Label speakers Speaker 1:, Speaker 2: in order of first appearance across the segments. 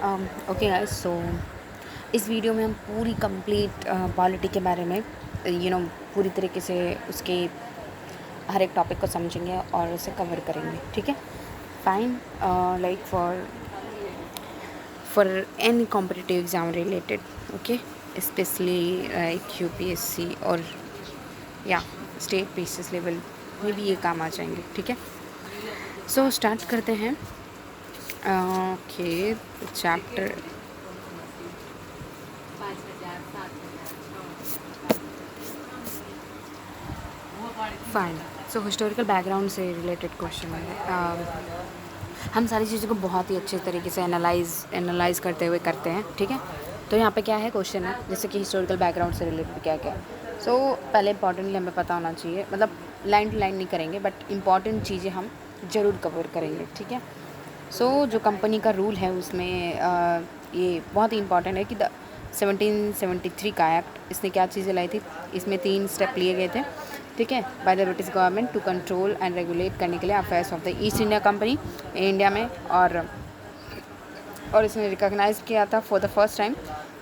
Speaker 1: Okay guys, सो इस video में हम पूरी कंप्लीट पॉलिटी के बारे में पूरी तरीके से उसके हर एक टॉपिक को समझेंगे और उसे कवर करेंगे. ठीक है, fine. Like for any competitive exam related, okay, specially like UPSC और या स्टेट बेसिस लेवल में भी ये काम आ जाएंगे. ठीक है, सो स्टार्ट करते हैं. Okay, chapter fine. सो हिस्टोरिकल बैकग्राउंड से रिलेटेड क्वेश्चन है. हम सारी चीज़ों को बहुत ही अच्छे तरीके से एनालाइज करते हुए करते हैं. ठीक है, तो यहाँ पे क्या है क्वेश्चन है, जैसे कि हिस्टोरिकल बैकग्राउंड से रिलेटेड क्या क्या. सो पहले इंपॉर्टेंटली हमें पता होना चाहिए, मतलब लाइन टू लाइन नहीं करेंगे बट इंपॉर्टेंट चीज़ें हम ज़रूर कवर करेंगे. ठीक है, सो जो कंपनी का रूल है उसमें ये बहुत ही इंपॉर्टेंट है कि 1773 का एक्ट, इसने क्या चीज़ें लाई थी. इसमें 3 स्टेप लिए गए थे. ठीक है, by the British government to control and regulate करने के लिए affairs of the East India Company India में. और इसने रिकॉग्नाइज किया था for the first time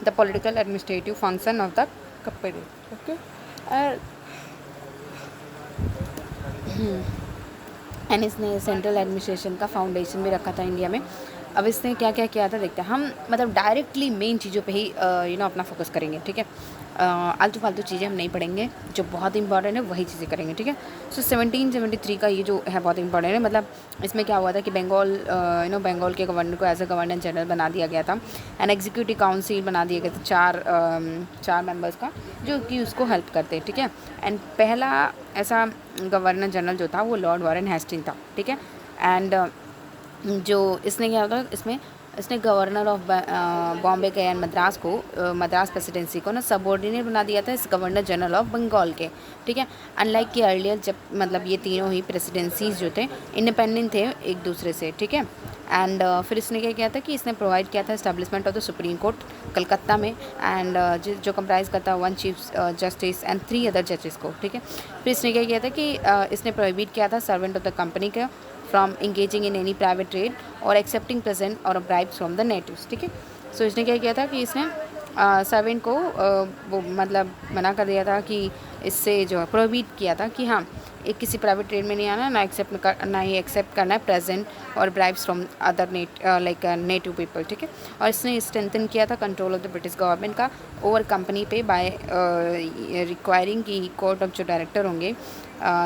Speaker 1: the political administrative function of the company. Okay, and इसने सेंट्रल एडमिनिस्ट्रेशन का फाउंडेशन भी रखा था इंडिया में. अब इसने क्या क्या किया था देखते हैं हम, मतलब डायरेक्टली मेन चीज़ों पे ही अपना फोकस करेंगे. ठीक है, आलतू फालतू चीज़ें हम नहीं पढ़ेंगे, जो बहुत इंपॉर्टेंट है वही चीज़ें करेंगे. ठीक है, सो 1773 का ये जो है बहुत इंपॉर्टेंट है. मतलब इसमें क्या हुआ था कि बंगाल के गवर्नर को एज ए गवर्नर जनरल बना दिया गया था. एंड एग्जीक्यूटिव काउंसिल बना दिया गया था चार मेंबर्स का, जो कि उसको हेल्प करते हैं. ठीक है, एंड पहला ऐसा गवर्नर जनरल जो था वो लॉर्ड वारेन हेस्टिंग था. ठीक है, एंड जो इसने क्या होता है, इसने गवर्नर ऑफ बॉम्बे के एंड मद्रास प्रेसिडेंसी को ना सबऑर्डिनेट बना दिया था इस गवर्नर जनरल ऑफ बंगाल के. ठीक है, अनलाइक कि अर्लियर जब मतलब ये तीनों ही प्रेसिडेंसीज जो थे इंडिपेंडेंट थे एक दूसरे से. ठीक है, एंड फिर इसने क्या किया था कि इसने प्रोवाइड किया था establishment of the supreme court Calcutta में, एंड जो कंप्राइज करता है 1 चीफ जस्टिस एंड 3 अदर जजेस को. ठीक है, फिर इसने क्या किया था कि इसने प्रोहिबिट किया था सर्वेंट ऑफ द कंपनी का from engaging in any private trade और एक्सेप्टिंग प्रेजेंट और ब्राइब्स फ्रॉम द नेटिव्स. ठीक है, सो इसने क्या किया था कि इसने सर्वेंट को वो मतलब मना कर दिया था कि इससे जो है प्रोहिबिट किया था कि हाँ, एक किसी प्राइवेट ट्रेड में नहीं आना, ना ही एक्सेप्ट करना है प्रेजेंट और bribes from other native people. ठीक है, और इसने स्ट्रेंथन किया था control of the British government का ओवर कंपनी पे बाय रिक्वायरिंग कि कोर्ट ऑफ जो डायरेक्टर होंगे,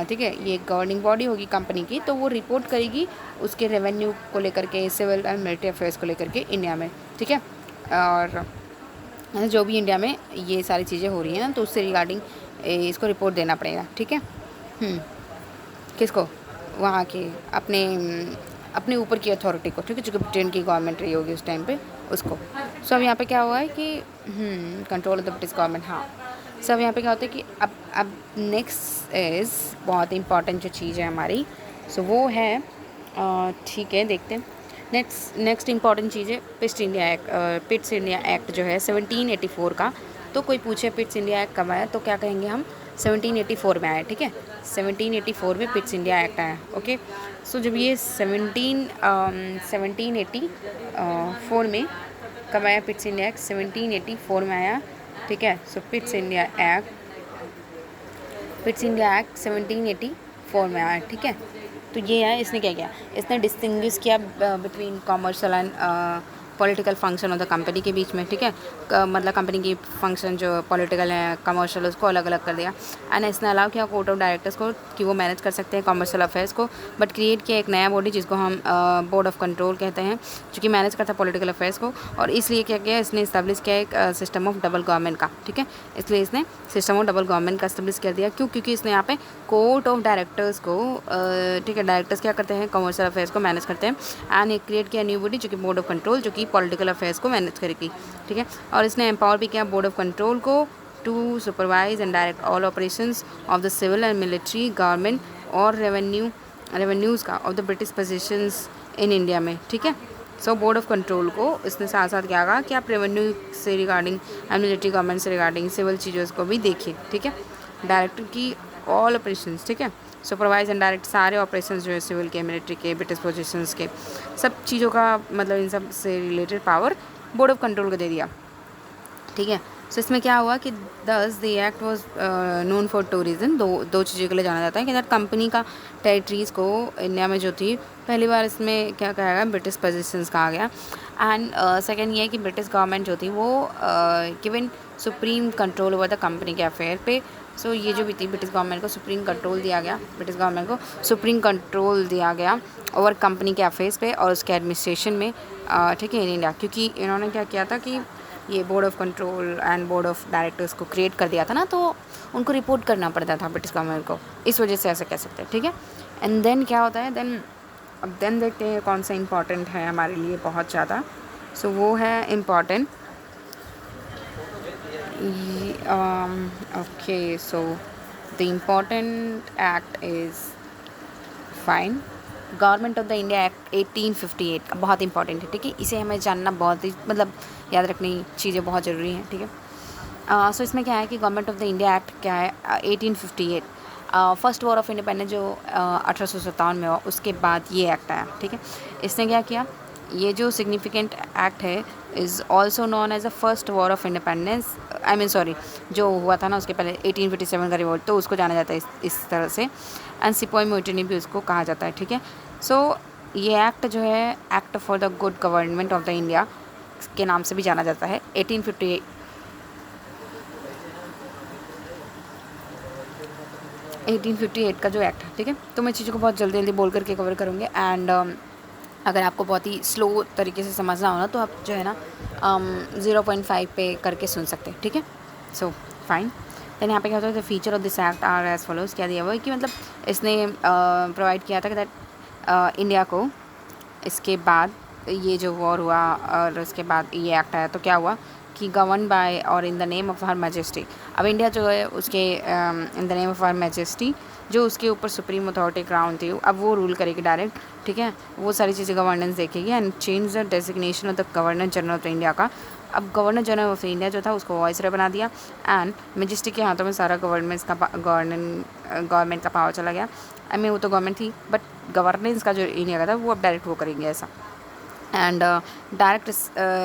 Speaker 1: ठीक है, ये गवर्निंग बॉडी होगी कंपनी की, तो वो रिपोर्ट करेगी उसके रेवेन्यू को लेकर के, सिविल एंड मिलिट्री अफेयर्स को लेकर के इंडिया में. ठीक है, और जो भी इंडिया में ये सारी चीज़ें हो रही हैं ना, तो उससे रिगार्डिंग इसको रिपोर्ट देना पड़ेगा. ठीक है, किसको, वहाँ के अपने ऊपर की अथॉरिटी को. ठीक है, जो कि ब्रिटेन की गवर्नमेंट रही होगी उस टाइम पे, उसको. सो अब यहाँ पे क्या हुआ है कि control of the British government. हाँ, सब यहाँ पे क्या होता है कि अब नेक्स्ट इज़ बहुत इंपॉर्टेंट जो चीज़ है हमारी, सो वो है, ठीक है, देखते हैं. नेक्स्ट इंपॉर्टेंट चीज़ है पिट्स इंडिया एक्ट जो है 1784 का. तो कोई पूछे पिट्स इंडिया एक्ट कब आया, तो क्या कहेंगे हम, 1784 में आया. ठीक है, 1784 में पिट्स इंडिया एक्ट आया. ओके, सो जब ये 1784 में कब आया पिट्स इंडिया एक्ट, 1784 में आया. ठीक है, सो पिट्स इंडिया एक्ट 1784 में आया. ठीक है, तो ये है, इसने क्या किया, इसने डिस्टिंग्विश किया between commercial and political function of the company के बीच में. ठीक है, मतलब कंपनी की फंक्शन जो पॉलिटिकल है, कमर्शियल, उसको अलग अलग कर दिया. एंड इसने अलाउ किया कोर्ट ऑफ डायरेक्टर्स को कि वो मैनेज कर सकते हैं कमर्शियल अफेयर्स को, बट क्रिएट किया एक नया बॉडी जिसको हम बोर्ड ऑफ कंट्रोल कहते हैं, जो कि मैनेज करता है पॉलिटिकल अफेयर्स को. और इसलिए क्या किया, इसने इस्टेब्लिश किया एक सिस्टम ऑफ डबल गवर्नमेंट का. ठीक है, इसलिए इसने सिस्टम ऑफ डबल गवर्नमेंट का इस्टेब्लिश कर दिया. क्योंकि इसने यहाँ पे कोर्ट ऑफ डायरेक्टर्स को, ठीक है, डायरेक्टर्स क्या करते हैं, कमर्शियल अफेयर्स को मैनेज करते हैं. एंड एक क्रिएट किया न्यू बॉडी जो कि बोर्ड ऑफ कंट्रोल, जो कि पॉलिटिकल अफेयर्स को मैनेज करेगी. ठीक है, और इसने एम्पावर भी किया बोर्ड ऑफ कंट्रोल को to supervise and direct all operations of the civil and military government और रेवेन्यूज़ का of the British positions in India में. ठीक है, सो बोर्ड ऑफ कंट्रोल को इसने साथ साथ क्या कहा कि आप रेवेन्यू से रिगार्डिंग एंड मिलिट्री गवर्नमेंट से रिगार्डिंग सिविल चीज़ों को भी देखिए. ठीक है, डायरेक्टर की ऑल ऑपरेशंस. ठीक है, सुपरवाइज एंड डायरेक्ट सारे ऑपरेशंस जो है सिविल के, मिलिट्री के, ब्रिटिश पोजीशंस के, सब चीज़ों का मतलब इन सब से related power board of control को दे दिया, ठीक है। सो इसमें क्या हुआ कि thus the act was known for two reason, दो चीज़ों के लिए जाना जाता है कि दैट कंपनी का टेरिटरीज़ को इंडिया में जो थी पहली बार इसमें क्या कहा गया, ब्रिटिश पोजीशंस कहा गया। एंड सेकेंड ये है कि ब्रिटिश गवर्नमेंट जो थी वो given supreme control over the company के अफेयर पे। सो ये जो भी थी ब्रिटिश गवर्नमेंट को सुप्रीम कंट्रोल दिया गया, ब्रिटिश गवर्नमेंट को सुप्रीम कंट्रोल दिया गया ओवर कंपनी के अफेयर्स पे और उसके एडमिनिस्ट्रेशन में, ठीक है, इन इंडिया। क्योंकि इन्होंने क्या किया था कि ये board of control and board of directors को क्रिएट कर दिया था ना, तो उनको रिपोर्ट करना पड़ता था ब्रिटिश गवर्नमेंट को, इस वजह से ऐसा कह सकते हैं, ठीक है। एंड देन क्या होता है, अब देन देखते हैं कौन सा इम्पॉर्टेंट है हमारे लिए बहुत ज़्यादा। सो वो है important, okay, so the important act is fine, government of the India act 1858 का बहुत इंपॉर्टेंट है, ठीक है। इसे हमें जानना बहुत ही मतलब याद रखनी चीज़ें बहुत ज़रूरी हैं, ठीक है। सो इसमें क्या है कि government of the India act क्या है, 1858, फर्स्ट वॉर ऑफ इंडिपेंडेंस जो 1857 में हुआ, उसके बाद ये एक्ट आया, ठीक है। इसने क्या किया, ये जो सिग्निफिकेंट एक्ट है is also known as a first war of independence, I mean sorry, जो हुआ था ना उसके पहले 1857 का रिवोल्ट, तो उसको जाना जाता है इस तरह से। एंड सिपोई म्यूटिनी भी उसको कहा जाता है, ठीक है। सो ये एक्ट जो है act for the good government of the India के नाम से भी जाना जाता है। 1858 का जो एक्ट है, ठीक है। तो मैं चीज़ों को बहुत जल्दी जल्दी बोल करके कवर करूँगी। एंड अगर आपको बहुत ही स्लो तरीके से समझना हो ना तो आप जो है ना 0.5 पे करके सुन सकते हैं, ठीक है। सो फाइन, देन यहाँ पे क्या होता है, the feature of this act are as follows, क्या दिया हुआ है कि मतलब इसने प्रोवाइड किया था कि दैट इंडिया को इसके बाद ये जो वॉर हुआ और उसके बाद ये एक्ट आया, तो क्या हुआ कि गवर्न बाय और in the name of her majesty. अब इंडिया जो है उसके in the name of her majesty, जो उसके ऊपर सुप्रीम अथॉरिटी क्राउन थी, अब वो रूल करेगी डायरेक्ट, ठीक है। वो सारी चीज़ें गवर्नेंस देखेगी and change the designation of the governor general of India का। अब गवर्नर जनरल ऑफ इंडिया जो था उसको वाइसरॉय बना दिया एंड मैजेस्टी के हाथों में सारा गवर्नमेंट का पावर चला गया। आई मीन वो तो गवर्नमेंट थी बट गवर्नेंस का जो इंडिया का था वो अब डायरेक्ट वो करेंगे ऐसा। एंड डायरेक्ट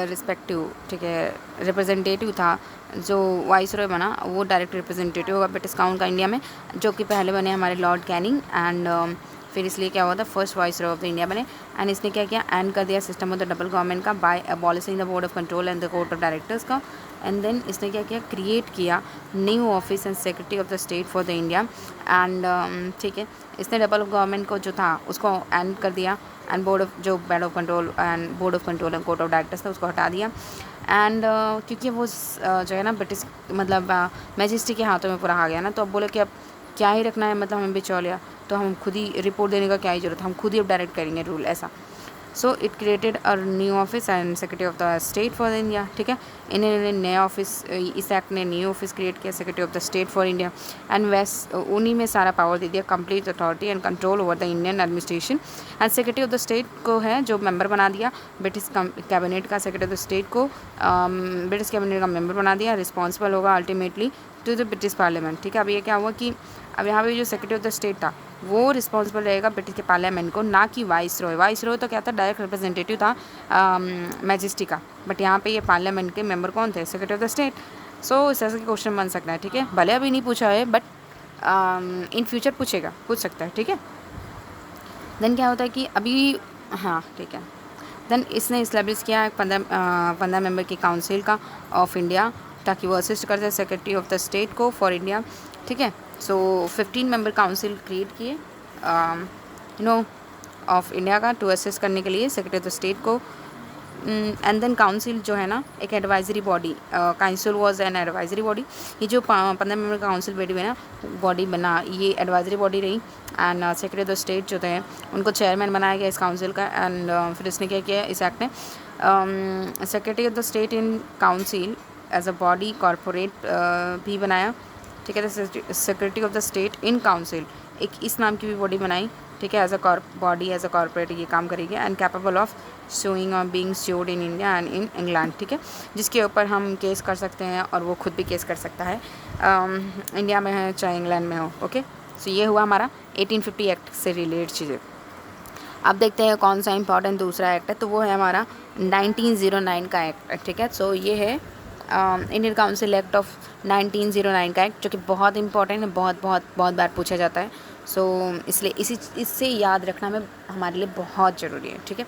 Speaker 1: रिस्पेक्टिव, ठीक है, रिप्रेजेंटेटिव था जो वाइसरॉय बना, वो डायरेक्ट रिप्रेजेंटेटिव होगा ब्रिटिश काउंट का इंडिया में, जो कि पहले बने हमारे लॉर्ड कैनिंग। एंड फिर इसलिए क्या हुआ था, first viceroy of the India बने। एंड इसने क्या किया, एंड कर दिया system of the double government का by abolishing the board of control and the court of directors का। एंड देन इसने क्या किया, क्रिएट किया new office and secretary of the state for the India. And ठीक है, इसने डबल गवर्नमेंट को जो था उसको एंड कर दिया and board of control and court of directors था उसको हटा दिया। एंड क्योंकि वो जो है ना ब्रिटिश मतलब मैजेस्टी के हाथों में पूरा आ गया ना, तो अब बोले कि अब क्या ही रखना है, मतलब हमें बिचौलिया, तो हम खुद ही रिपोर्ट देने का क्या ही जरूरत, हम खुद ही अब डायरेक्ट करेंगे रूल ऐसा। So it created a new office and secretary of the state for India, ठीक है। इन्होंने नया ऑफिस, इस एक्ट ने न्यू ऑफिस क्रिएट किया, secretary of the state for India. And वैस उन्हीं में सारा पावर दे दिया, complete authority and control over the Indian administration. And secretary of the state को है जो मेंबर बना दिया ब्रिटिश कैबिनेट का, सेक्रेटरी ऑफ द स्टेट को ब्रिटिश कैबिनेट का मेंबर बना दिया, रिस्पॉन्सिबल होगा ultimately to the British parliament, ठीक है। अब ये क्या हुआ कि अब यहाँ पे जो सेक्रेटरी ऑफ द स्टेट था वो रिस्पॉन्सिबल रहेगा ब्रिटिश के पार्लियामेंट को, ना कि वाइसरॉय तो क्या था, डायरेक्ट रिप्रेजेंटेटिव था मैजेस्टी का, बट यहाँ पे ये पार्लियामेंट के मेंबर कौन थे, सेक्रेटरी ऑफ द स्टेट। सो इस तरह के क्वेश्चन बन सकता है, ठीक है। भले अभी नहीं पूछा है बट इन फ्यूचर पूछ सकता है, ठीक है। देन क्या होता है कि अभी, हाँ ठीक है, देन इसने इस्टेब्लिश किया 15 मेंबर की काउंसिल का ऑफ इंडिया, ताकि वो असिस्ट कर दे सेक्रेटरी ऑफ द स्टेट को फॉर इंडिया, ठीक है। सो 15 मेंबर काउंसिल क्रिएट किए ऑफ इंडिया का टू असिस्ट करने के लिए सेक्रेटरी ऑफ द स्टेट को। एंड देन काउंसिल जो है ना एक advisory body, council was an advisory body. ये जो 15 मेंबर काउंसिल बॉडी बना ये एडवाइजरी बॉडी रही। And secretary of the state जो थे उनको चेयरमैन बनाया गया इस काउंसिल का। एंड फिर इसने क्या किया इस एक्ट ने, secretary of the state in council as a body corporate भी बनाया, ठीक है। Secretary of the state in council एक इस नाम की भी बॉडी बनाई, ठीक है, एज अ कॉरपोरेट ये काम करेगी। एंड कैपेबल ऑफ सुइंग और being sued in India and in England, ठीक है, जिसके ऊपर हम केस कर सकते हैं और वो खुद भी केस कर सकता है, इंडिया में है चाहे इंग्लैंड में हो, ओके। सो ये हुआ हमारा 1850 एक्ट से रिलेटेड चीज़ें। अब देखते हैं कौन सा इंपॉर्टेंट दूसरा एक्ट है, तो वो है हमारा 1909 का एक्ट, ठीक है। सो ये है इंडियन काउंसिल एक्ट ऑफ 1909 का एक्ट, जो कि बहुत इंपॉर्टेंट है, बहुत बार पूछा जाता है। सो इसलिए इससे याद रखना में हमारे लिए बहुत ज़रूरी है, ठीक है।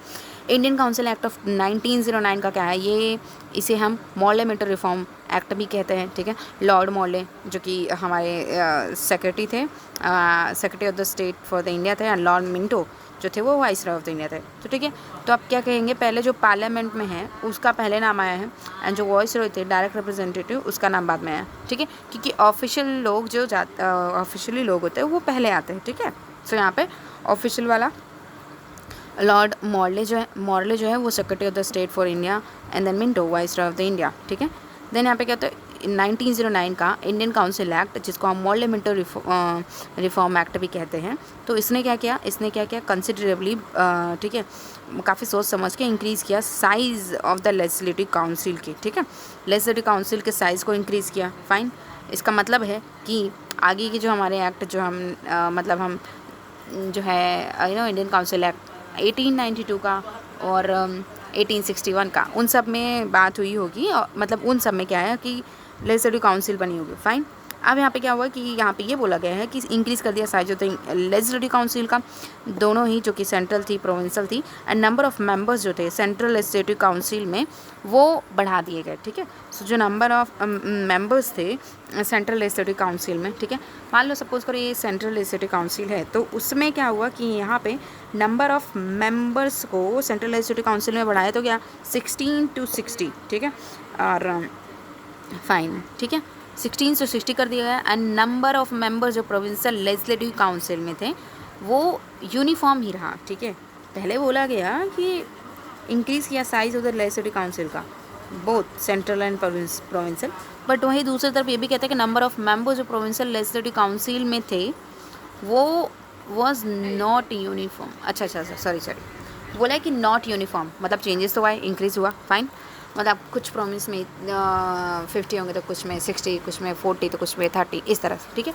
Speaker 1: इंडियन काउंसिल एक्ट ऑफ 1909 का क्या है, ये इसे हम मॉर्ले मिंटो रिफॉर्म एक्ट भी कहते हैं, ठीक है। लॉर्ड मॉर्ले जो कि हमारे सेक्रेटरी थे, secretary of the state for the India थे, एंड लॉर्ड मिंटो जो थे वो वाइसरॉय ऑफ द इंडिया थे, तो ठीक है। तो अब क्या कहेंगे, पहले जो पार्लियामेंट में है उसका पहले नाम आया है, एंड जो वाइसरॉय थे डायरेक्ट रिप्रेजेंटेटिव उसका नाम बाद में आया, ठीक है। क्योंकि ऑफिशियल लोग जो ऑफिशियली लोग होते हैं वो पहले आते हैं, ठीक है। सो यहाँ पे ऑफिशियल वाला लॉर्ड मॉर्ले जो है वो secretary of the state for India, and then Minto viceroy of the India, ठीक है। देन यहाँ पे क्या होता है 1909 का इंडियन काउंसिल एक्ट, जिसको हम मॉर्ले मिंटो रिफॉर्म एक्ट भी कहते हैं। तो इसने क्या किया कंसिडरेबली, ठीक है, काफ़ी सोच समझ के इंक्रीज़ किया size of the legislative council की, ठीक है। लेजिस्लेटिव काउंसिल के साइज़ को इंक्रीज़ किया, फाइन। इसका मतलब है कि आगे के जो हमारे एक्ट जो हम मतलब हम जो है इंडियन काउंसिल एक्ट 1892 का और 1861 का, उन सब में बात हुई होगी, और मतलब उन सब में क्या है कि लेजिस्लेटिव काउंसिल बनी होगी, फाइन। अब यहाँ पे क्या हुआ कि यहाँ पे ये बोला गया है कि इंक्रीज़ कर दिया size of the legislative council का, दोनों ही, जो कि सेंट्रल थी प्रोविंशियल थी, एंड नंबर ऑफ मेंबर्स जो थे सेंट्रल लेजिस्लेटिव काउंसिल में वो बढ़ा दिए गए, ठीक है। सो जो नंबर ऑफ मेंबर्स थे सेंट्रल लेजिस्लेटिव काउंसिल में, ठीक है, मान लो सपोज करो ये सेंट्रल लेजिस्लेटिव काउंसिल है, तो उसमें क्या हुआ कि यहाँ पे नंबर ऑफ मेंबर्स को सेंट्रल लेजिस्लेटिव काउंसिल में बढ़ाया, तो क्या 16 to 60, ठीक है, और फाइन, ठीक है, 16 से 60 कर दिया गया। एंड नंबर ऑफ मेंबर्स जो प्रोविंशियल लेजिस्लेटिव काउंसिल में थे वो यूनिफॉर्म ही रहा, ठीक है। पहले बोला गया कि इंक्रीज़ किया size of the legislative council का, both central and provincial, but वहीं दूसरी तरफ ये भी कहते हैं कि नंबर ऑफ मेंबर्स जो प्रोविंशियल लेजिस्लेटिव काउंसिल में थे वो वॉज नॉट यूनिफॉर्म। अच्छा सॉरी बोला है कि नॉट यूनिफॉर्म, मतलब चेंजेस तो आए, इंक्रीज़ हुआ, फाइन। मतलब कुछ प्रोविंस में 50 होंगे, तो कुछ में 60, कुछ में 40, तो कुछ में 30, इस तरह से, ठीक है।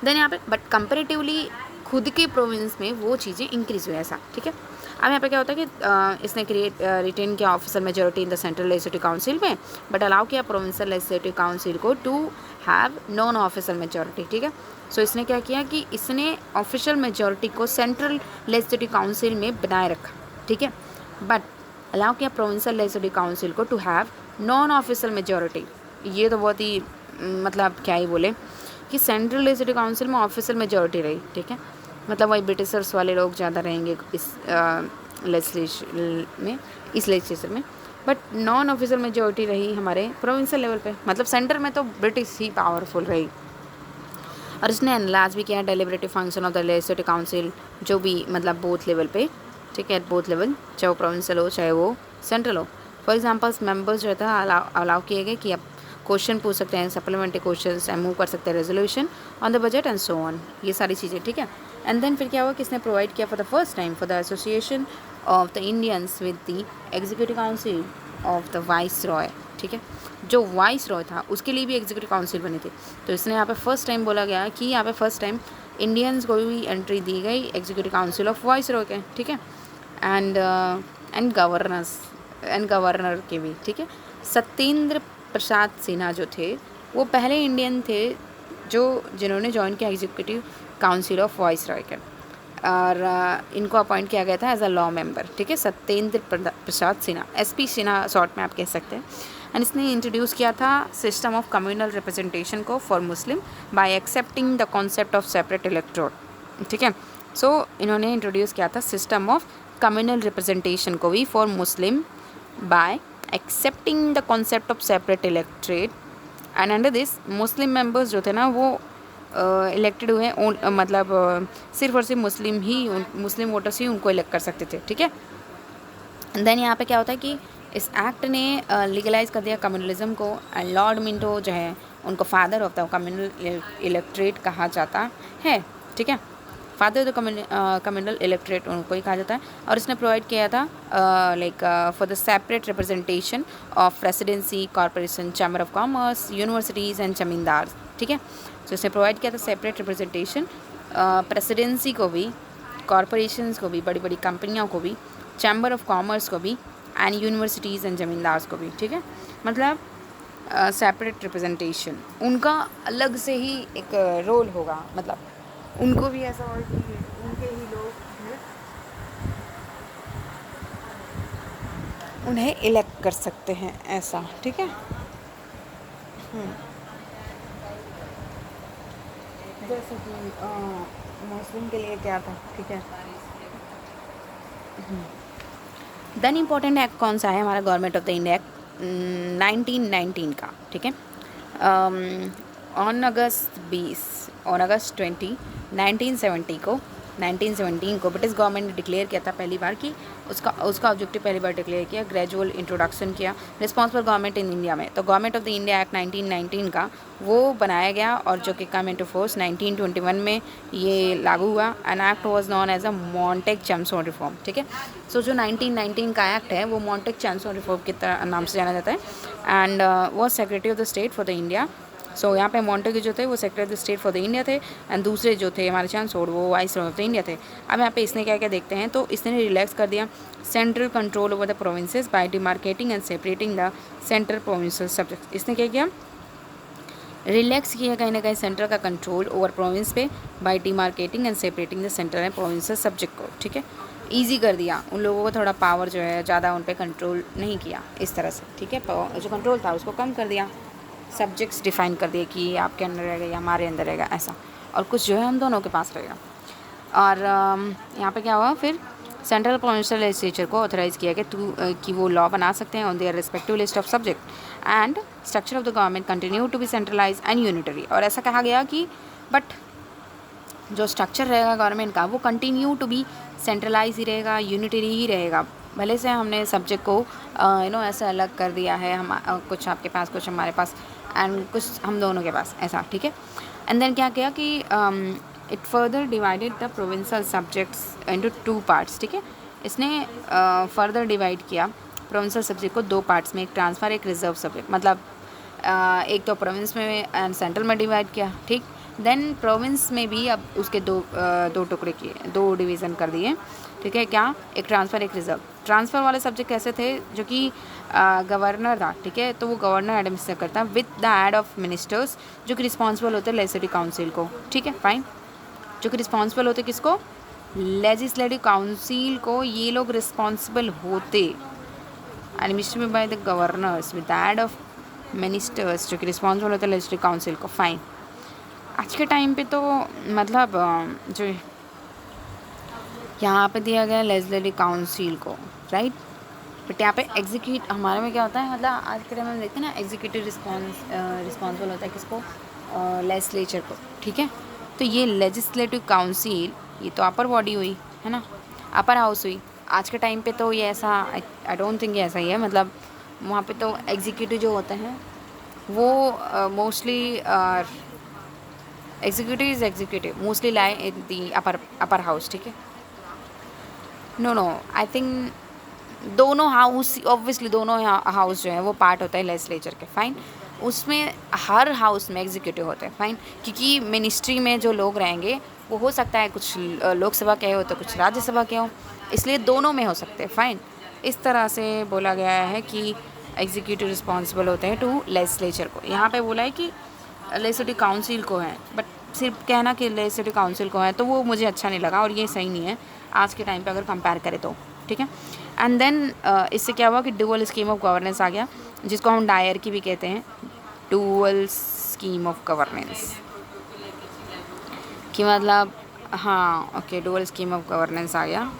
Speaker 1: देन यहाँ पे बट कंपेरेटिवली खुद के प्रोविंस में वो चीज़ें इंक्रीज़ हुई, ऐसा, ठीक है। अब यहाँ पे क्या होता है कि इसने रिटेन किया official majority in the central legislative council में, बट अलाउ किया प्रोविंशियल लेजिस्लेटिव काउंसिल को to have non official majority, ठीक है। सो इसने क्या किया कि इसने ऑफिशियल मेजोरिटी को सेंट्रल लेजिस्लेटिव काउंसिल में बनाए रखा, ठीक है, बट अलाउ किया प्रोविंशियल लेजिस्लेटिव काउंसिल को to have non official majority. ये तो बहुत ही मतलब क्या ही बोले कि सेंट्रल लेजिस्लेटिव काउंसिल में ऑफिशियल मेजोरिटी रही, ठीक है, मतलब वही ब्रिटिशर्स वाले लोग ज़्यादा रहेंगे इस लेजिस्लेचर में, बट नॉन ऑफिशियल मेजोरिटी रही हमारे प्रोविंशियल लेवल पे, मतलब सेंटर में तो ब्रिटिश ही पावरफुल रही। और इसने एनालाइज भी किया deliberative function of the legislative council, जो भी मतलब बोथ लेवल पे, ठीक है, बोथ लेवल, चाहे वो प्रोविंशियल हो चाहे वो सेंट्रल हो। फॉर एग्जांपल्स मेंबर्स जो था अलाउ किए गए कि अब क्वेश्चन पूछ सकते हैं, सप्लीमेंट्री क्वेश्चंस, मूव कर सकते हैं resolution on the budget and so on, ये सारी चीज़ें, ठीक है। एंड देन फिर क्या हुआ कि इसने प्रोवाइड किया for the first time for the association of the Indians with the executive council of the viceroy, ठीक है, जो वाइसरॉय था उसके लिए भी एग्जीक्यूटिव काउंसिल बनी थी। तो इसने यहाँ पे फर्स्ट टाइम बोला गया कि यहाँ पे फर्स्ट टाइम इंडियंस को भी एंट्री दी गई एग्जीक्यूटिव काउंसिल ऑफ वाइसरॉय के, ठीक है, एंड गवर्नर के भी, ठीक है। सत्येंद्र प्रसाद सिन्हा जो थे वो पहले इंडियन थे जिन्होंने ज्वाइन किया एग्जीक्यूटिव काउंसिल ऑफ वाइसरॉय के, और इनको अपॉइंट किया गया था एज अ लॉ मेंबर, ठीक है, सत्येंद्र प्रसाद सिन्हा, SP सिन्हा शॉर्ट में आप कह सकते हैं। एंड इसने इंट्रोड्यूस किया था सिस्टम ऑफ कम्युनल रिप्रेजेंटेशन को for Muslim bye accepting the concept of separate electorate, ठीक है। सो इन्होंने इंट्रोड्यूस किया था सिस्टम ऑफ कम्युनल रिप्रेजेंटेशन को भी for Muslim bye accepting the concept of separate electorate, and under this Muslim members जो थे ना वो इलेक्टेड हुए, मतलब सिर्फ और सिर्फ मुस्लिम वोटर्स ही उनको इलेक्ट कर सकते थे, ठीक है। देन यहाँ पे क्या होता है कि इस एक्ट ने लीगलाइज कर दिया कम्युनलिज्म को, एंड लॉर्ड मिंटो जो है उनको father of the communal electorate कहा जाता है, ठीक है, father of the communal electorate उनको ही कहा जाता है। और इसने प्रोवाइड किया था like for the separate representation of residency, corporation, chamber of commerce, universities and जमींदार, ठीक है। तो इसने प्रोवाइड किया था सेपरेट रिप्रेजेंटेशन प्रेसिडेंसी को भी, कॉरपोरेशंस को भी, बड़ी बड़ी कंपनियों को भी, चैम्बर ऑफ कॉमर्स को भी, एंड यूनिवर्सिटीज़ एंड ज़मींदार्स को भी, ठीक है। मतलब सेपरेट रिप्रेजेंटेशन, उनका अलग से ही एक रोल होगा, मतलब उनको भी ऐसा होगा कि उनके ही लोग उन्हें इलेक्ट कर सकते हैं, ऐसा, ठीक है। जैसे कि मुस्लिम के लिए क्या था, ठीक है। देन इम्पोर्टेंट एक्ट कौन सा है हमारा, government of the India act 1919 का, ठीक है। ऑन अगस्त 20 1917 को ब्रिटिश गवर्नमेंट ने डिक्लेयर किया था पहली बार कि उसका ऑब्जेक्टिव पहली बार डिक्लेयर किया, ग्रेजुअल इंट्रोडक्शन किया रिस्पॉन्सिबल गवर्नमेंट इन इंडिया में। तो government of the India act 1919 का वो बनाया गया और जो कि कम इंटू फोर्स 1921 में ये लागू हुआ। An act was known as a Montagu Chelmsford reform, ठीक है। सो जो 1919 का एक्ट है वो मॉन्टेग-चेमर्सन रिफॉर्म के नाम से जाना जाता है and was secretary of the state for the India. So यहाँ पे मॉन्टेग जो थे वो secretary of the state for the India थे एंड दूसरे जो थे हमारे चांसोर वो वाइस ऑफ द इंडिया थे। अब यहाँ पे इसने क्या क्या देखते हैं, तो इसने रिलैक्स कर दिया central control over the provinces by demarcating and separating the central provincial subject. इसने क्या किया, रिलैक्स किया कहीं ना कहीं सेंटर का कंट्रोल ओवर प्रोविंस पे by demarcating and separating the central and provincial subject को, ठीक है। ईजी कर दिया, उन लोगों को थोड़ा पावर जो है ज़्यादा उन पर कंट्रोल नहीं किया इस तरह से, ठीक है। जो कंट्रोल था उसको कम कर दिया, सब्जेक्ट्स डिफाइन कर दिए कि आपके अंदर रहेगा या हमारे अंदर रहेगा ऐसा, और कुछ जो है हम दोनों के पास रहेगा। और यहाँ पे क्या हुआ फिर, सेंट्रल प्रोविंशियल लेजिस्लेचर को ऑथराइज़ किया कि वो लॉ बना सकते हैं on their respective list of subject and structure of the government continue to be centralise and unitary. और ऐसा कहा गया कि बट जो स्ट्रक्चर रहेगा गवर्नमेंट का वो कंटिन्यू टू बी सेंट्रलाइज ही रहेगा, यूनिटरी ही रहेगा। भले से हमने सब्जेक्ट को ऐसे अलग कर दिया है, हम कुछ आपके पास कुछ हमारे पास एंड कुछ हम दोनों के पास, ऐसा, ठीक है। एंड देन क्या किया कि it further divided the provincial subjects into 2 parts, ठीक है। इसने फर्दर डिवाइड किया प्रोविंशियल सब्जेक्ट को 2 पार्ट्स में, एक ट्रांसफ़र एक रिजर्व सब्जेक्ट। मतलब एक तो प्रोविंस में एंड सेंट्रल में डिवाइड किया, ठीक। देन प्रोविंस में भी अब उसके दो टुकड़े किए, 2 डिवीज़न कर दिए, ठीक है। क्या, एक ट्रांसफ़र एक रिजर्व। ट्रांसफ़र वाले सब्जेक्ट कैसे थे, जो कि गवर्नर था, ठीक है, तो वो गवर्नर एडमिनिस्टर करता है with the aid of ministers, जो कि रिस्पॉन्सिबल होते हैं लेजिस्लेटिव काउंसिल को, ठीक है, फाइन। जो कि रिस्पॉन्सिबल होते किसको, लेजिस्लेटिव काउंसिल को, ये लोग रिस्पॉन्सिबल होते administrated by the governors with the aid of ministers, जो कि रिस्पॉन्सिबल होते हैं लेजिस्लेटिव काउंसिल को, फाइन। आज के टाइम पे तो मतलब जो यहाँ पे दिया गया लेजिस्लेटिव काउंसिल को, राइट, बट यहाँ पे एग्जीक्यूट हमारे में क्या होता है, मतलब आज के टाइम में देखते हैं ना, एग्जीक्यूटिव रिस्पॉन्सिबल होता है किसको, लेजिस्लेचर को, ठीक है। तो ये लेजिस्लेटिव काउंसिल ये तो अपर बॉडी हुई है ना, अपर हाउस हुई। आज के टाइम पे तो ये ऐसा आई डोंट थिंक ये ऐसा ही है, मतलब वहाँ पे तो एग्जीक्यूटिव जो होते हैं वो mostly executive is executive mostly lie in the upper house, ठीक है। नो आई थिंक दोनों हाउस, ऑब्वियसली दोनों हाउस जो है वो पार्ट होता है लेजिस्लेचर के, फाइन। उसमें हर हाउस में एग्जीक्यूटिव होते हैं, फाइन, क्योंकि मिनिस्ट्री में जो लोग रहेंगे वो हो सकता है कुछ लोकसभा के हो तो कुछ राज्यसभा के हो, इसलिए दोनों में हो सकते हैं, फाइन। इस तरह से बोला गया है कि एग्जीक्यूटिव रिस्पॉन्सिबल होते हैं टू लेजिस्लेचर को। यहाँ पे बोला है कि लेजिस्लेटिव काउंसिल को है, बट सिर्फ कहना कि लेजिस्लेटिव काउंसिल को है तो वो मुझे अच्छा नहीं लगा और ये सही नहीं है आज के टाइम पे अगर कंपेयर करें तो, ठीक है। एंड देन इससे क्या हुआ कि डुअल स्कीम ऑफ गवर्नेंस आ गया, जिसको हम डायर की भी कहते हैं, डुअल स्कीम ऑफ गवर्नेंस कि मतलब हाँ okay, dual scheme of governance आ गया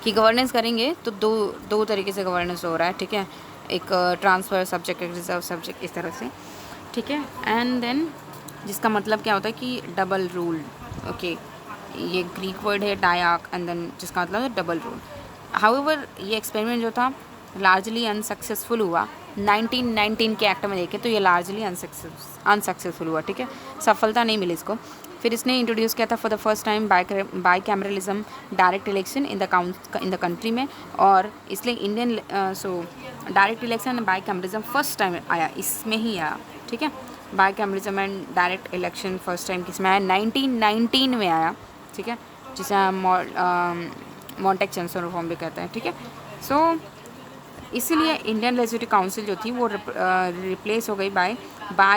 Speaker 1: कि गवर्नेंस करेंगे तो दो तरीके से गवर्नेंस हो रहा है, ठीक है। एक ट्रांसफ़र सब्जेक्ट, एक रिजर्व सब्जेक्ट, इस तरह से, ठीक है। एंड देन जिसका मतलब क्या होता है कि डबल रूल, ओके, ये ग्रीक वर्ड है डायाक, एंड देन जिसका मतलब है डबल रूल। हाउएवर ये एक्सपेरिमेंट जो था लार्जली अनसक्सेसफुल हुआ। 1919 के एक्ट में देखें तो ये लार्जली अनसक्सेसफुल हुआ, ठीक है, सफलता नहीं मिली इसको। फिर इसने इंट्रोड्यूस किया था for the first time bicameralism, direct election in the country में, और इसलिए Indian direct election and bicameralism first time आया, इसमें ही आया, ठीक है। Bicameralism and direct election first time किसमें आया, 1919 में आया, ठीक है, जिसे हम मॉन्टेक चेम्सफोर्ड रिफॉर्म भी कहते हैं, ठीक है। सो इसीलिए इंडियन लेजिस्लेटिव काउंसिल जो थी वो रिप्लेस हो गई बाय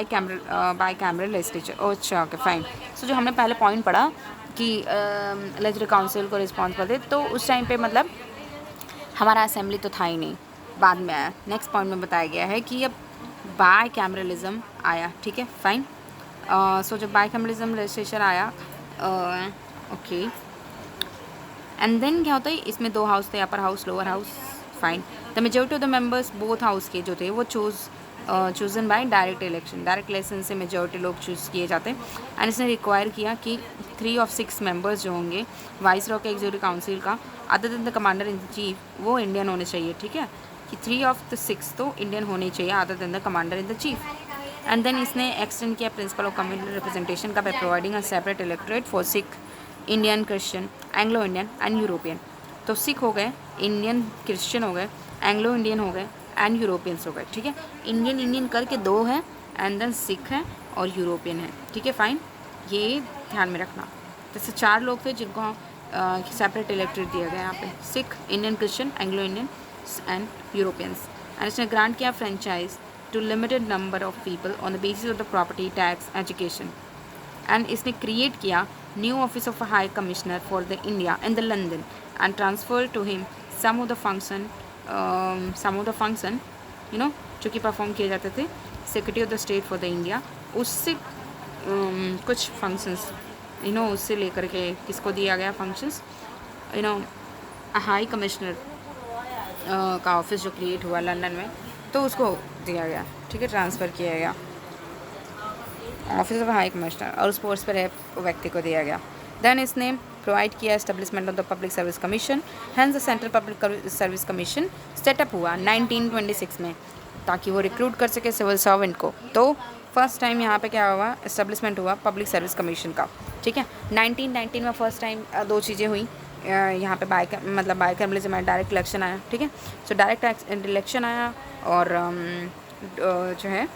Speaker 1: कैमरल लेजिस्लेचर। अच्छा ओके फाइन। सो जो हमने पहले पॉइंट पढ़ा कि लेजिस्लेटिव काउंसिल को रिस्पॉन्सिबल थे, तो उस टाइम पे मतलब हमारा असेंबली तो था ही नहीं, बाद में आया। नेक्स्ट पॉइंट में बताया गया है कि अब बाय कैमरलिज्म आया, ठीक है फाइन। सो जब बाय कैमरलिज्म लेजिस्लेचर आया, ओके, एंड देन क्या होता है, इसमें 2 हाउस थे, upper house lower house, fine. The majority of the members both house के जो थे वो chosen bye direct election, direct election से मेजोरिटी लोग चूज़ किए जाते हैं। एंड इसने रिक्वायर किया कि 3 of 6 मेंबर्स जो होंगे वाइसरॉय के एग्जीक्यूटिव काउंसिल का, other than the commander in chief, वो इंडियन होने चाहिए, ठीक है, कि 3 of the 6 तो इंडियन होने चाहिए other than the commander in the chief. And then इसने एक्सटेंड किया प्रिंसिपल ऑफ कम्युनिटी रिप्रेजेंटेशन का by providing a separate electorate for Sikh, Indian Christian, Anglo Indian and European. तो सिख हो गए, इंडियन क्रिश्चियन हो गए, एंग्लो इंडियन हो गए एंड यूरोपियंस हो गए, ठीक है। इंडियन करके 2 हैं एंड देन सिख है और यूरोपियन है, ठीक है फाइन, ये ध्यान में रखना। जैसे 4 लोग थे जिनको सेपरेट इलेक्टोरेट दिया गया यहाँ पे, Sikh, Indian Christian, Anglo Indian and Europeans. And इसने ग्रांट किया franchise to limited number of people on the basis of the property tax education. And इसने क्रिएट किया new office of high commissioner for the India in the London and transfer to him some of the function you know जो कि perform किए जाते थे secretary of the state for the India, उससे कुछ functions you know उससे लेकर के किसको दिया गया functions, you know high commissioner का ऑफिस जो क्रिएट हुआ लंदन में, तो उसको दिया गया, ठीक है, ट्रांसफ़र किया गया ऑफिस ऑफ हाई कमिश्नर, और उस पोस्ट पर व्यक्ति को दिया गया। देन इसने प्रोवाइड किया establishment of the public service commission, hence the central public service commission set up हुआ 1926 में, ताकि वो रिक्रूट कर सके सिविल सर्वेंट को। तो फर्स्ट टाइम यहाँ पे क्या हुआ, एस्टेब्लिशमेंट हुआ पब्लिक सर्विस कमीशन का, ठीक है। 1919 में फर्स्ट टाइम 2 चीज़ें हुई यहाँ पे, बाय कैमरलिज्म आया, डायरेक्ट इलेक्शन आया, ठीक है। सो डायरेक्ट इलेक्शन आया और जो है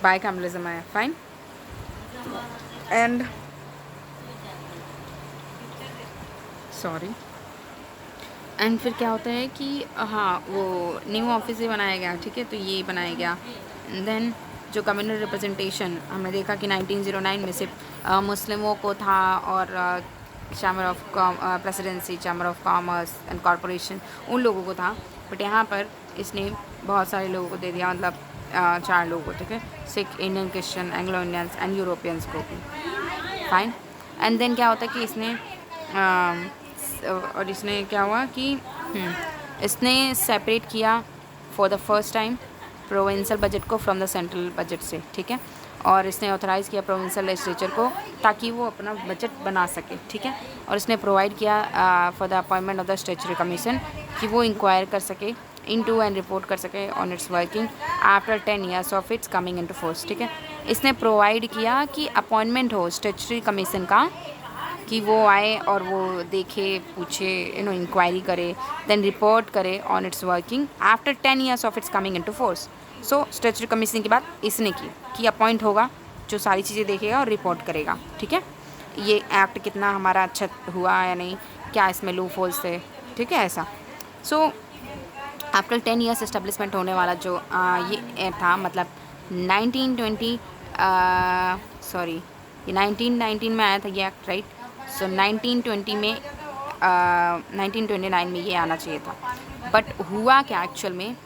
Speaker 1: बाय कैमरलिज्म आया, फाइन। एंड एंड फिर क्या होता है कि हाँ वो न्यू ऑफिस ही बनाया गया, ठीक है, तो ये बनाया गया। देन जो कम्युनिटी रिप्रेजेंटेशन हमने देखा कि 1909 में सिर्फ मुस्लिमों को था, और chamber of presidency, chamber of commerce and corporation उन लोगों को था, बट यहाँ पर इसने बहुत सारे लोगों को दे दिया, मतलब 4 लोगों को, ठीक है, Sikh, Indian Christian, Anglo Indians and Europeans को भी, फाइन। एंड देन क्या होता है कि इसने क्या हुआ कि इसने सेपरेट किया for the first time provincial budget को फ्रॉम द सेंट्रल बजट से, ठीक है, और इसने ऑथराइज़ किया प्रोविंशियल लेजिस्लेचर को ताकि वो अपना बजट बना सके, ठीक है। और इसने प्रोवाइड किया for the appointment of the statutory commission कि वो इंक्वायर कर सके इनटू एंड रिपोर्ट कर सके on it's working after 10 years of its coming into force, ठीक है। इसने प्रोवाइड किया कि अपॉइंटमेंट हो स्टैट्यूटरी कमीशन का, कि वो आए और वो देखे, पूछे, यू नो इंक्वायरी करे, देन रिपोर्ट करे on it's working after 10 years of its coming into force. So statutory commission की बात इसने की कि अपॉइंट होगा जो सारी चीज़ें देखेगा और रिपोर्ट करेगा, ठीक है। ये एक्ट कितना हमारा अच्छा हुआ या नहीं, क्या इसमें लूप होल्स थे, ठीक है, ऐसा। सो आफ्टर 10 years एस्टेब्लिशमेंट होने वाला जो ये था, मतलब 1919 में आया था ये एक्ट, राइट। सो 1920 में 1929 में ये आना चाहिए था, बट हुआ क्या एक्चुअल में,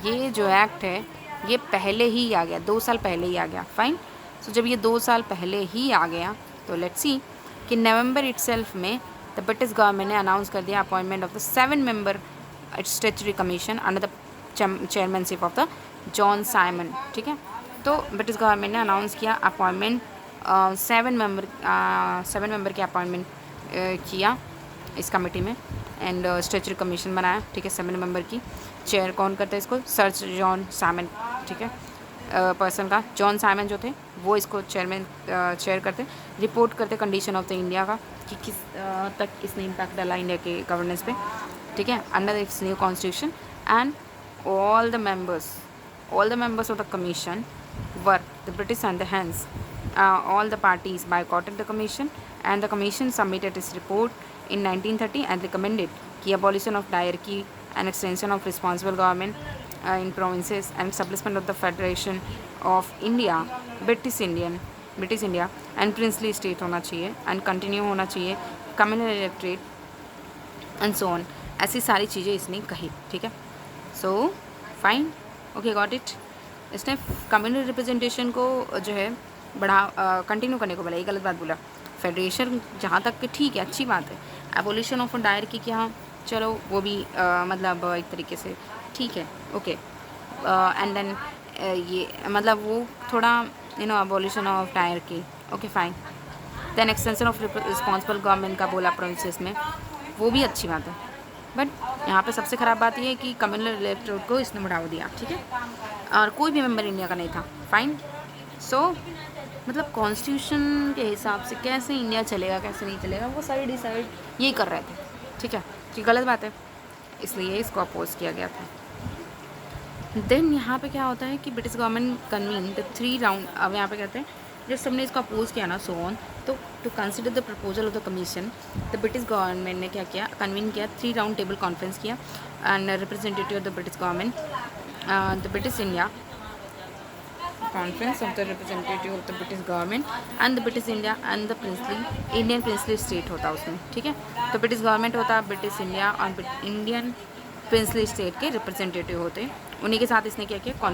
Speaker 1: ये जो एक्ट है ये पहले ही आ गया, 2 साल पहले ही आ गया, फाइन। सो जब ये 2 साल पहले ही आ गया तो लेट्स सी कि नवंबर इटसेल्फ में द ब्रिटिश गवर्नमेंट ने अनाउंस कर दिया appointment of the 7 member statutory commission under the chairmanship of the John Simon, ठीक है। तो ब्रिटिश गवर्नमेंट ने अनाउंस किया अपॉइंटमेंट 7 member के अपॉइंटमेंट किया इस कमेटी में, एंड स्टैट्यूटरी कमीशन बनाया, ठीक है, 7 member की। चेयर कौन करता है इसको, सर जॉन साइमन, ठीक है, पर्सन का जॉन साइमन जो थे वो इसको चेयर करते, रिपोर्ट करते कंडीशन ऑफ द इंडिया का कि किस तक इसने इम्पैक्ट डाला इंडिया के गवर्नेंस पे, ठीक है, under its new constitution. And all the members of the commission were the British and the hence all the parties boycotted the commission, and the commission submitted its report in 1930 and recommended the abolition of diarchy and extension of responsible government in provinces and establishment of the Federation of India, British India and princely state होना चाहिए and continue होना चाहिए communal electorate and so on. ऐसी सारी चीज़ें इसने कही, ठीक है. So fine, okay, got it. इसने कम्युनल रिप्रेजेंटेशन को जो है बढ़ा कंटिन्यू करने को बोला, ये गलत बात बोला. फेडरेशन जहाँ तक कि ठीक है, अच्छी बात है. एबोलिशन ऑफ डायरकी की, हाँ चलो वो भी मतलब एक तरीके से ठीक है, ओके. एंड देन ये मतलब वो थोड़ा abolition of diarchy, okay fine. Then extension of responsible government का बोला प्रोविंसेस में, वो भी अच्छी बात है. बट यहाँ पे सबसे ख़राब बात ये है कि कम्युनल इलेक्टोरेट को इसने बढ़ावा दिया, ठीक है, और कोई भी मेंबर इंडिया का नहीं था. फाइन. सो मतलब कॉन्स्टिट्यूशन के हिसाब से कैसे इंडिया चलेगा कैसे नहीं चलेगा वो सारे डिसाइड यही कर रहे थे, ठीक है, कि गलत बात है, इसलिए इसको अपोज किया गया था. देन यहाँ पे क्या होता है कि British government convene the 3 round. अब यहाँ पे कहते हैं जब सबने इसको अपोज किया ना, सो ऑन, तो to consider the proposal of the commission, the British government ने क्या किया, कन्वीन किया, 3 राउंड टेबल कॉन्फ्रेंस किया and representative of the British government, the British India conference of the representative of the British government and the British India and the Indian princely state होता उसमें, ठीक है. तो ब्रिटिश गवर्नमेंट होता, British India और Indian princely state के representative होते. उन्हीं के साथ इसने क्या किया,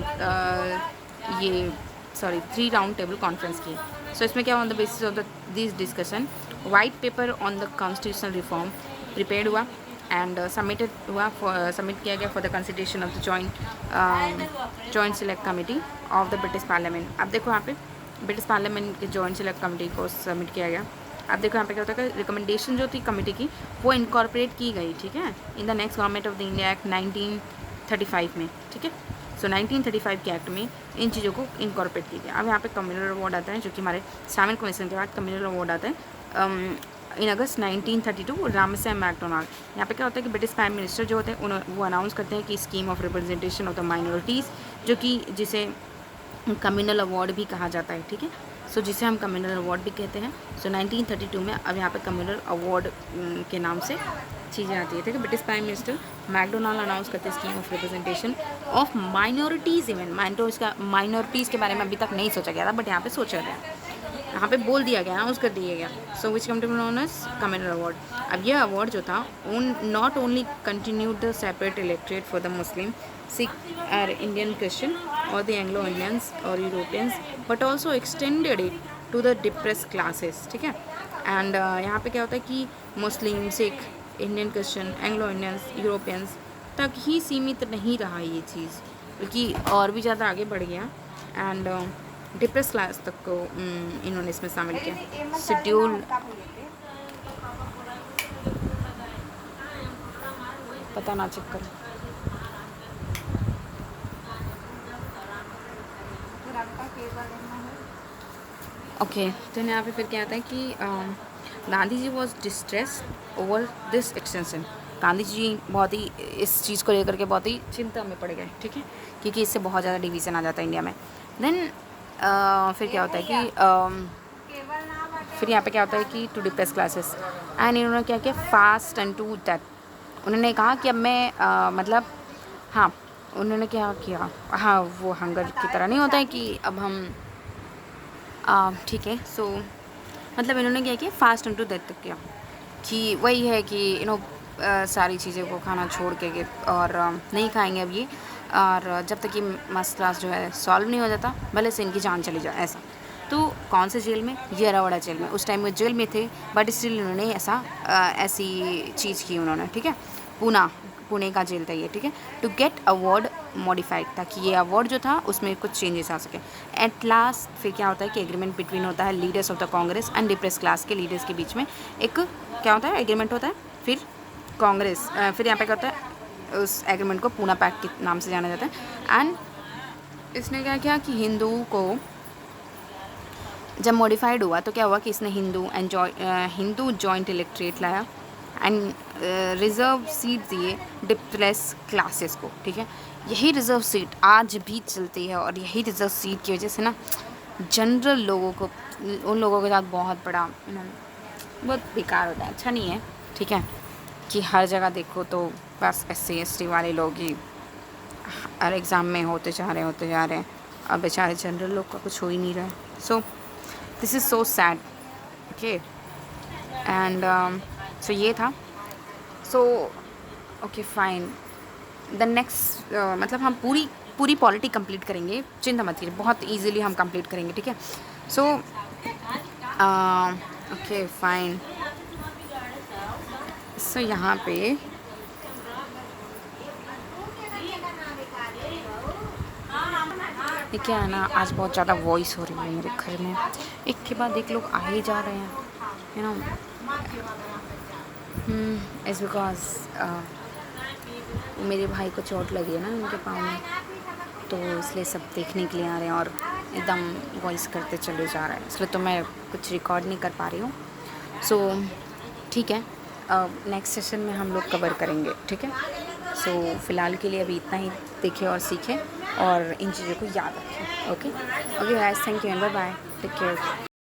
Speaker 1: ये 3 राउंड टेबल कॉन्फ्रेंस की. सो इसमें क्या on the basis of this discussion white paper on the constitutional reform prepared हुआ एंड सबमिट किया गया for the consideration of the joint select committee of the British parliament. अब देखो यहाँ पे ब्रिटिश पार्लियामेंट के जॉइंट सेलेक्ट कमेटी को submit किया गया. अब देखो यहाँ पे क्या होता है, रिकमेंडेशन जो थी कमेटी की वो इनकॉर्पोरेट की गई, ठीक है, in the next government of the India act 1935 में, ठीक है. सो 1935 के एक्ट में इन चीज़ों को इनकॉर्पोरेट किया गया. अब यहाँ पे कम्युनल अवार्ड आता है, जो कि हमारे साइमन कमीशन के बाद कम्युनल अवार्ड आता है इन अगस्त 1932 रामसे मैकडोनाल्ड. यहाँ पे क्या होता है कि ब्रिटिश प्राइम मिनिस्टर जो होते हैं वो अनाउंस करते हैं कि scheme of representation of the minorities, जो कि जिसे कम्युनल अवार्ड भी कहा जाता है, ठीक है. सो जिसे हम कम्युनल अवार्ड भी कहते हैं. सो 1932 में अब यहाँ पे कम्युनल अवार्ड के नाम से चीज़ें आती है, ठीक है. British prime minister MacDonald announce करते हैं scheme of representation of minorities. Even minorities के बारे में अभी तक नहीं सोचा गया था, बट यहाँ पे सोचा गया, यहाँ पे बोल दिया गया, अनाउंस कर दिया गया. So which come to known as communal award. अब यह अवार्ड जो था not only continued the separate electorate for the Muslim, Sikh और इंडियन क्रिश्चियन और द एंग्लो इंडियंस और Europeans, but also extended it to the depress classes, ठीक है. And यहाँ पे क्या होता है कि Muslim, Sikh, Indian Christian, Anglo Indians, Europeans तक ही सीमित नहीं रहा ये चीज़, बल्कि और भी ज़्यादा आगे बढ़ गया. एंड डिप्रेस क्लास तक को इन्होंने इसमें शामिल किया. शेड्यूल पता ना चेक करो. ओके, तो यहाँ पे फिर क्या आता है कि Gandhi ji was distressed over this extension. Gandhi ji बहुत ही इस चीज़ को लेकर के बहुत ही चिंता में पड़ गए, ठीक है, क्योंकि इससे बहुत ज़्यादा डिवीज़न आ जाता है इंडिया में. देन फिर क्या होता है कि फिर यहाँ पे क्या होता है कि टू डिप्रेस क्लासेस एंड इन्होंने क्या किया, फास्ट एंड टू दैट. उन्होंने कहा कि अब मैं मतलब हाँ, उन्होंने क्या किया, हाँ वो हंगर की तरह नहीं होता है कि अब हम ठीक है. सो मतलब इन्होंने क्या किया, फास्ट एंड टू डेथ तक किया, कि वही है कि सारी चीज़ों को खाना छोड़ के और नहीं खाएंगे अब ये, और जब तक ये मसला जो है सॉल्व नहीं हो जाता भले से इनकी जान चली जाए, ऐसा. तो कौन से जेल में, येरावाड़ा जेल में. उस टाइम वो जेल में थे, बट स्टिल उन्होंने ऐसी चीज़ की उन्होंने, ठीक है. पुणे का जेल था ये, ठीक है. टू गेट अवार्ड मॉडिफाइड, ताकि ये अवार्ड जो था उसमें कुछ चेंजेस आ सके. एट लास्ट फिर क्या होता है कि एग्रीमेंट बिटवीन होता है leaders of the Congress and depress class के लीडर्स के बीच में एक क्या होता है, एग्रीमेंट होता है. फिर कांग्रेस फिर यहाँ पे क्या होता है, उस एग्रीमेंट को पूना पैक्ट के नाम से जाना जाता है. एंड इसने क्या किया कि हिंदू को जब मॉडिफाइड हुआ तो क्या हुआ कि इसने हिंदू जॉइंट इलेक्ट्रेट लाया एंड रिजर्व सीट दिए डिप्रेस क्लासेस को, ठीक है. यही रिज़र्व सीट आज भी चलती है, और यही रिज़र्व सीट की वजह से ना जनरल लोगों को, उन लोगों के साथ बहुत बड़ा बहुत बेकार होता है, अच्छा नहीं है, ठीक है। कि हर जगह देखो तो बस SC ST वाले लोग ही हर एग्ज़ाम में होते जा रहे हैं, अब बेचारे जनरल लोग का कुछ हो ही नहीं रहा है। So this is so sad, okay. And so ये था, so okay fine. The next मतलब हम पूरी पॉलिटी कंप्लीट करेंगे, चिंता मत कीजिए, बहुत इजीली हम कंप्लीट करेंगे, ठीक है। So okay fine. सो यहाँ पे ये क्या है ना, आज बहुत ज़्यादा वॉइस हो रही है मेरे घर में, एक के बाद एक लोग आ ही जा रहे हैं, यू नो। इट्स बिकॉज मेरे भाई को चोट लगी है ना उनके पाँव में, तो इसलिए सब देखने के लिए आ रहे हैं और एकदम वॉइस करते चले जा रहे हैं, इसलिए तो मैं कुछ रिकॉर्ड नहीं कर पा रही हूँ। सो ठीक है, नेक्स्ट सेशन में हम लोग कवर करेंगे, ठीक है। सो फ़िलहाल के लिए अभी इतना ही देखें और सीखें और इन चीज़ों को याद रखें, okay. Okay guys, thank you and bye bye, take care.